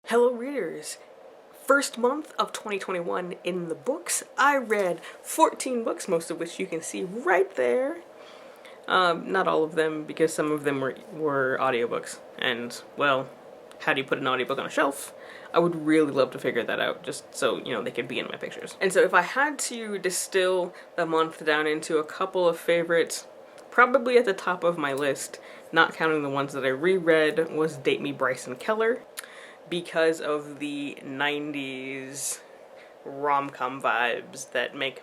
Hello readers! First month of 2021 in the books. I read 14 books, most of which you can see right there. Not all of them, because some of them were audiobooks. And, well, how do you put an audiobook on a shelf? I would really love to figure that out, just so, they could be in my pictures. And so if I had to distill the month down into a couple of favorites, probably at the top of my list, not counting the ones that I reread, was Date Me Bryson Keller, because of the 90s rom-com vibes that make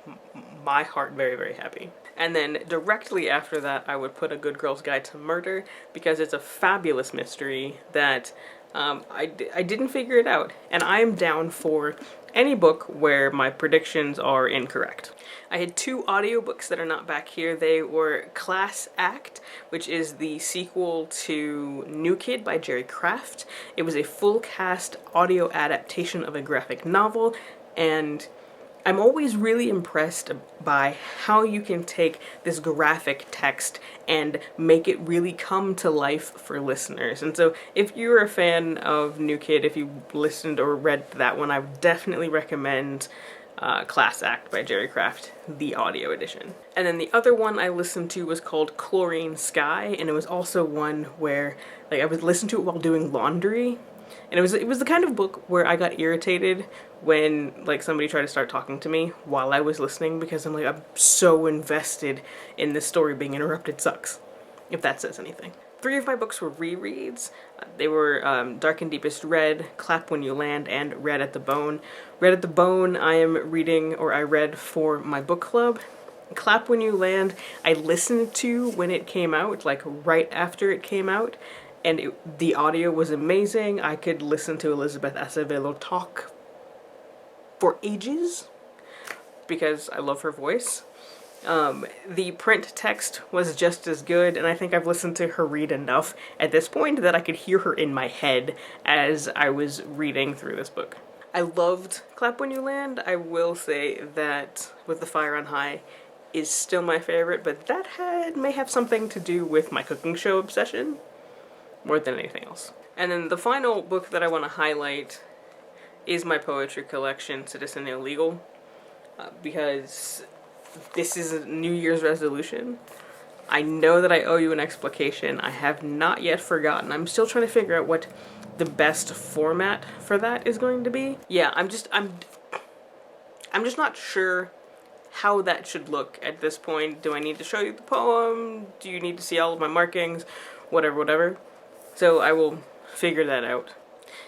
my heart very, very happy. And then directly after that, I would put A Good Girl's Guide to Murder, because it's a fabulous mystery that I didn't figure it out, and I'm down for any book where my predictions are incorrect. I had two audiobooks that are not back here. They were Class Act, which is the sequel to New Kid by Jerry Craft. It was a full cast audio adaptation of a graphic novel, and I'm always really impressed by how you can take this graphic text and make it really come to life for listeners. And so if you're a fan of New Kid, if you listened or read that one, I would definitely recommend Class Act by Jerry Craft, the audio edition. And then the other one I listened to was called Chlorine Sky, and it was also one where I would listen to it while doing laundry. And it was the kind of book where I got irritated when somebody tried to start talking to me while I was listening, because I'm so invested in this story. Being interrupted sucks, if that says anything. Three of my books were rereads. They were Dark and Deepest Red, Clap When You Land, and Red at the Bone. Red at the Bone I am reading, or I read for my book club. Clap When You Land I listened to when it came out, right after it came out. And the audio was amazing. I could listen to Elizabeth Acevedo talk for ages because I love her voice. The print text was just as good, and I think I've listened to her read enough at this point that I could hear her in my head as I was reading through this book. I loved Clap When You Land. I will say that With the Fire on High is still my favorite, but that may have something to do with my cooking show obsession more than anything else. And then the final book that I want to highlight is my poetry collection, Citizen Illegal, because this is a New Year's resolution. I know that I owe you an explication. I have not yet forgotten. I'm still trying to figure out what the best format for that is going to be. Yeah, I'm just not sure how that should look at this point. Do I need to show you the poem? Do you need to see all of my markings? Whatever. So I will figure that out.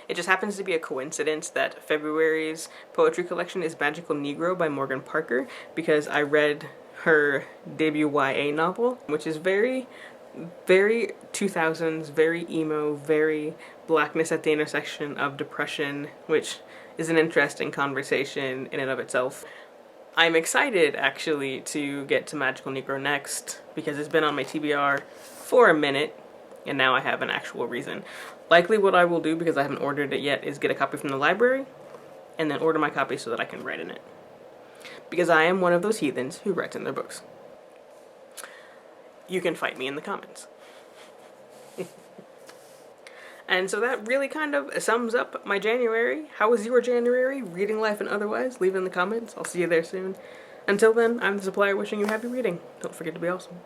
It just happens to be a coincidence that February's poetry collection is Magical Negro by Morgan Parker, because I read her debut YA novel, which is very, very 2000s, very emo, very blackness at the intersection of depression, which is an interesting conversation in and of itself. I'm excited, actually, to get to Magical Negro next, because it's been on my TBR for a minute, and now I have an actual reason. Likely what I will do, because I haven't ordered it yet, is get a copy from the library, and then order my copy so that I can write in it. Because I am one of those heathens who writes in their books. You can fight me in the comments. And so that really kind of sums up my January. How was your January? Reading life and otherwise? Leave it in the comments. I'll see you there soon. Until then, I'm the supplier wishing you happy reading. Don't forget to be awesome.